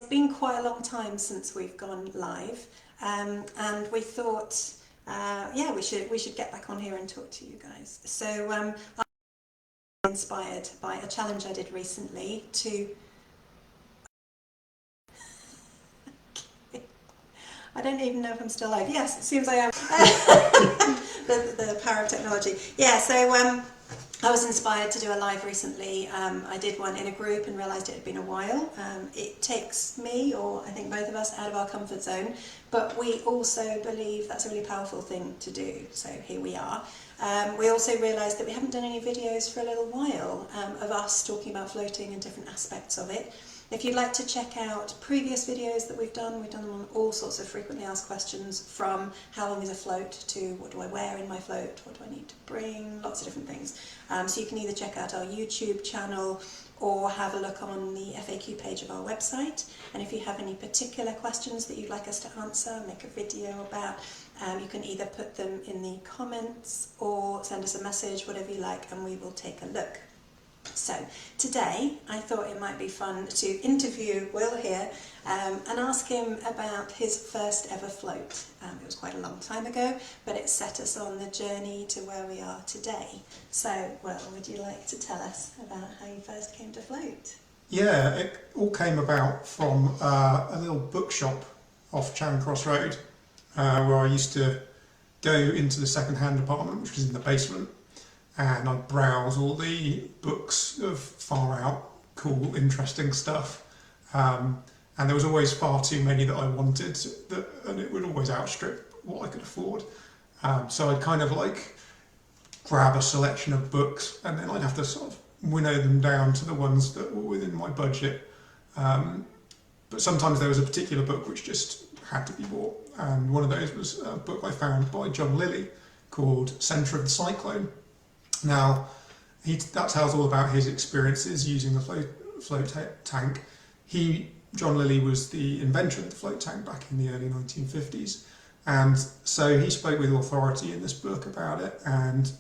It's been quite a long time since we've gone live, and we thought, yeah, we should get back on here and talk to you guys. So I'm inspired by a challenge I did recently to. I don't even know if I'm still live. Yes, it seems I am. the power of technology. Yeah, so I was inspired to do a live recently. I did one in a group and realised it had been a while. It takes me, or I think both of us, out of our comfort zone, but we also believe that's a really powerful thing to do, so here we are. We also realised that we haven't done any videos for a little while of us talking about floating and different aspects of it. If you'd like to check out previous videos that we've done them on all sorts of frequently asked questions, from how long is a float to what do I wear in my float, what do I need to bring, lots of different things. So you can either check out our YouTube channel or have a look on the FAQ page of our website. And if you have any particular questions that you'd like us to answer, make a video about, you can either put them in the comments or send us a message, whatever you like, and we will take a look. So today I thought it might be fun to interview Will here and ask him about his first ever float. It was quite a long time ago, but it set us on the journey to where we are today. So, Will, would you like to tell us about how you first came to float? Yeah, it all came about from a little bookshop off Charing Cross Road, where I used to go into the second-hand department, which was in the basement, and I'd browse all the books of far out, cool, interesting stuff. And there was always far too many that I wanted, and it would always outstrip what I could afford. So I'd kind of like grab a selection of books, and then I'd have to sort of winnow them down to the ones that were within my budget. But sometimes there was a particular book which just had to be bought, and one of those was a book I found by John Lilly called Centre of the Cyclone. Now, that tells all about his experiences using the float tank. John Lilly was the inventor of the float tank back in the early 1950s, and so he spoke with authority in this book about it and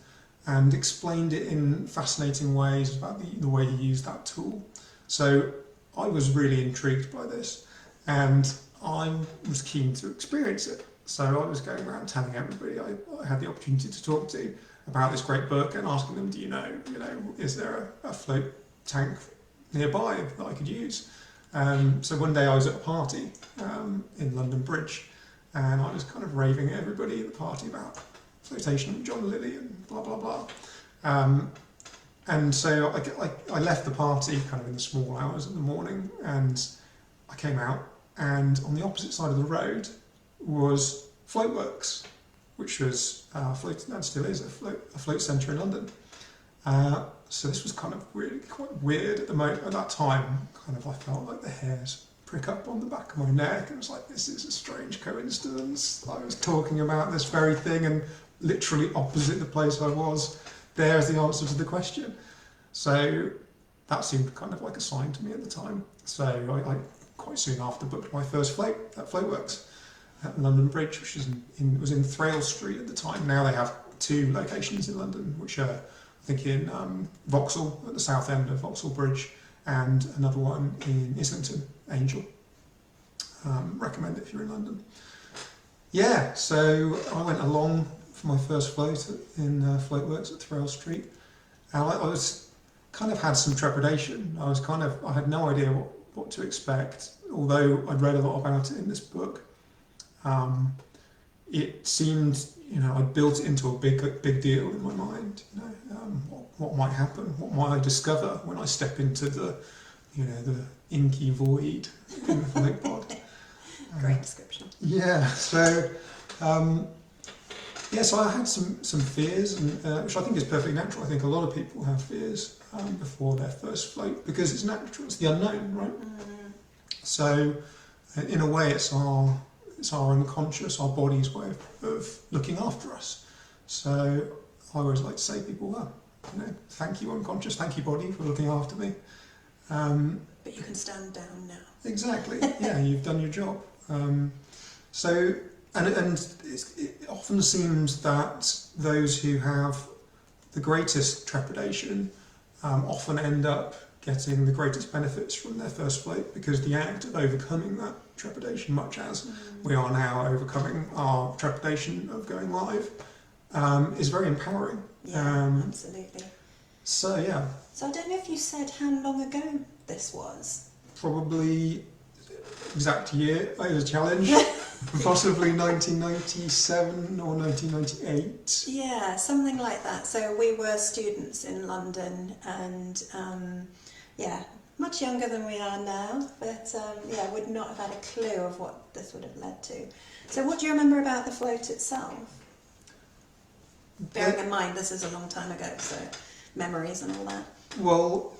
explained it in fascinating ways about the way he used that tool. So I was really intrigued by this, and I was keen to experience it. So I was going around telling everybody I had the opportunity to talk to about this great book and asking them, do you know, is there a float tank nearby that I could use? So one day I was at a party in London Bridge, and I was kind of raving at everybody at the party about flotation and John Lilly and blah, blah, blah. And so I left the party kind of in the small hours of the morning, and I came out, and on the opposite side of the road was Floatworks, which was and still is a float centre in London. So this was kind of really quite weird at that time. Kind of I felt like the hairs prick up on the back of my neck. It was like, this is a strange coincidence. I was talking about this very thing, and literally opposite the place I was, there's the answer to the question. So that seemed kind of like a sign to me at the time. So I quite soon after booked my first float at Floatworks at London Bridge, which was in Thrale Street at the time. Now they have two locations in London, which are, I think, in Vauxhall, at the south end of Vauxhall Bridge, and another one in Islington, Angel. Recommend it if you're in London. Yeah, so I went along for my first float in Floatworks at Thrale Street, and I was kind of had some trepidation. I had no idea what to expect, although I'd read a lot about it in this book. It seemed, I'd built it into a big deal in my mind. What might happen? What might I discover when I step into the inky void in the float pod? Great description. Yeah. So, so I had some fears, and which I think is perfectly natural. I think a lot of people have fears before their first float, because it's natural. It's the unknown, right? Mm. So, in a way, it's our unconscious, our body's way of looking after us. So I always like to say to people, thank you unconscious, thank you body for looking after me. But you can stand down now. Exactly, yeah, you've done your job. So it often seems that those who have the greatest trepidation often end up getting the greatest benefits from their first float, because the act of overcoming that trepidation, much as we are now overcoming our trepidation of going live, is very empowering. Yeah, absolutely. So yeah. So I don't know if you said how long ago this was. Probably exact year as a challenge. Possibly 1997 or 1998. Yeah, something like that. So we were students in London, and yeah, much younger than we are now, but yeah, would not have had a clue of what this would have led to. So what do you remember about the float itself? Bearing in mind this is a long time ago, so memories and all that. Well,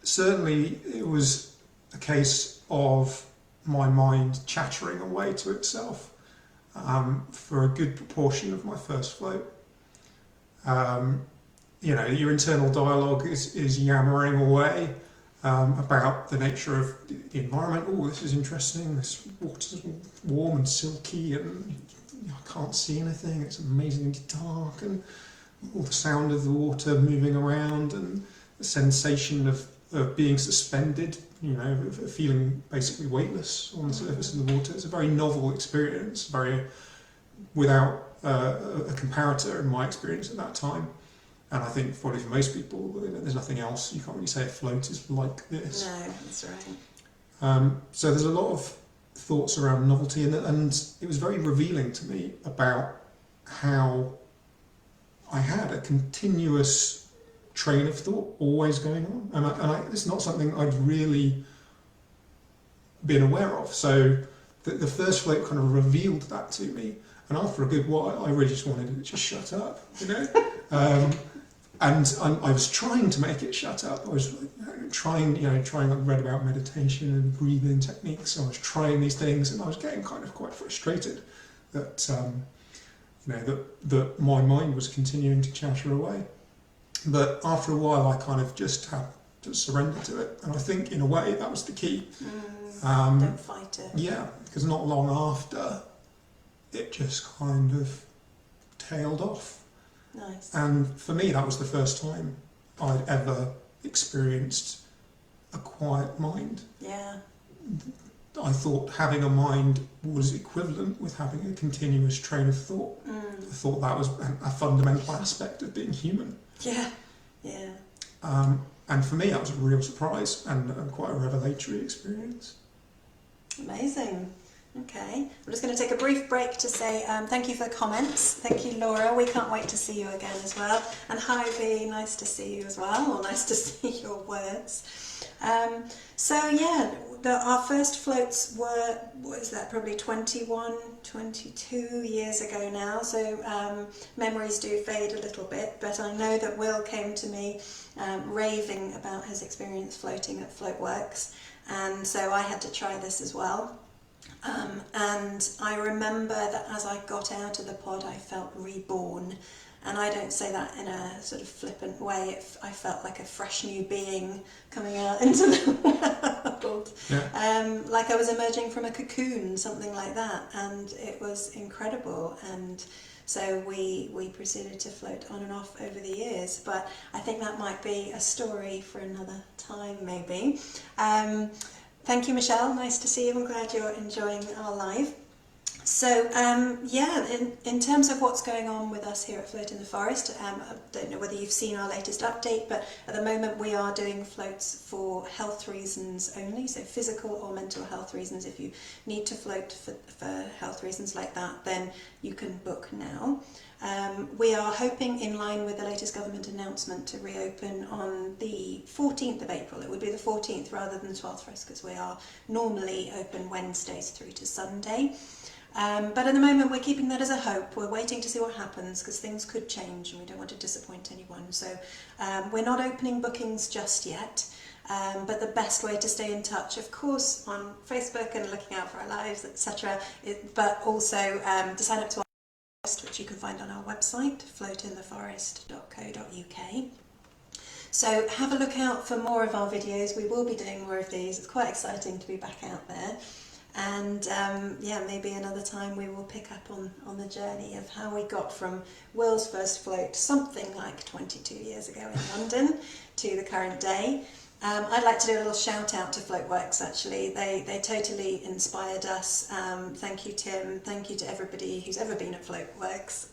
certainly it was a case of my mind chattering away to itself for a good proportion of my first float. You know, your internal dialogue is yammering away about the nature of the environment. Oh, this is interesting, this water's warm and silky and I can't see anything, it's amazingly dark, and all the sound of the water moving around and the sensation of being suspended, you know, of feeling basically weightless on the surface of the water. It's a very novel experience, very without a comparator in my experience at that time. And I think probably for most people, there's nothing else. You can't really say a float is like this. No, that's right. So there's a lot of thoughts around novelty, and it was very revealing to me about how I had a continuous train of thought always going on, and it's not something I'd really been aware of. So the first float kind of revealed that to me, and after a good while, I really just wanted it to just shut up, you know. And I was trying to make it shut up. I was trying. I read about meditation and breathing techniques. So I was trying these things, and I was getting kind of quite frustrated that that my mind was continuing to chatter away. But after a while, I kind of just had to surrender to it, and I think in a way that was the key. Don't fight it. Yeah, because not long after, it just kind of tailed off. Nice. And for me, that was the first time I'd ever experienced a quiet mind. Yeah. I thought having a mind was equivalent with having a continuous train of thought. I thought that was a fundamental aspect of being human. Yeah. Yeah. And for me, that was a real surprise and quite a revelatory experience. Amazing. Okay, I'm just going to take a brief break to say thank you for the comments. Thank you, Laura. We can't wait to see you again as well. And hi, V. Nice to see you as well, or nice to see your words. So yeah, our first floats were, what is that, probably 21, 22 years ago now. So memories do fade a little bit, but I know that Will came to me raving about his experience floating at Floatworks, and so I had to try this as well. And I remember that as I got out of the pod, I felt reborn. And I don't say that in a sort of flippant way. I felt like a fresh new being coming out into the world. Yeah. Like I was emerging from a cocoon, something like that. And it was incredible. And so we proceeded to float on and off over the years. But I think that might be a story for another time, maybe. Thank you, Michelle. Nice to see you. I'm glad you're enjoying our live. So, yeah, in terms of what's going on with us here at Float in the Forest, I don't know whether you've seen our latest update, but at the moment we are doing floats for health reasons only, so physical or mental health reasons. If you need to float for health reasons like that, then you can book now. We are hoping, in line with the latest government announcement, to reopen on the 14th of April. It would be the 14th rather than 12th for us, because we are normally open Wednesdays through to Sunday. But at the moment we're keeping that as a hope. We're waiting to see what happens, because things could change and we don't want to disappoint anyone. So we're not opening bookings just yet. But the best way to stay in touch, of course, on Facebook and looking out for our lives, etc., but also to sign up to our list, which you can find on our website, floatintheforest.co.uk. So have a look out for more of our videos. We will be doing more of these. It's quite exciting to be back out there. And yeah, maybe another time we will pick up on the journey of how we got from Will's first float something like 22 years ago in London to the current day. I'd like to do a little shout out to Floatworks actually. They totally inspired us. Thank you, Tim. Thank you to everybody who's ever been at Floatworks.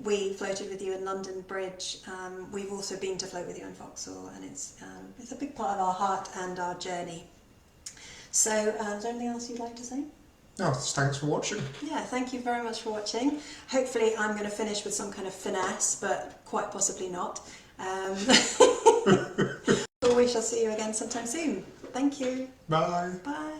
We floated with you in London Bridge. We've also been to float with you in Vauxhall, and it's a big part of our heart and our journey. So, is there anything else you'd like to say? No, thanks for watching. Yeah, thank you very much for watching. Hopefully I'm going to finish with some kind of finesse, but quite possibly not. But we shall see you again sometime soon. Thank you. Bye. Bye.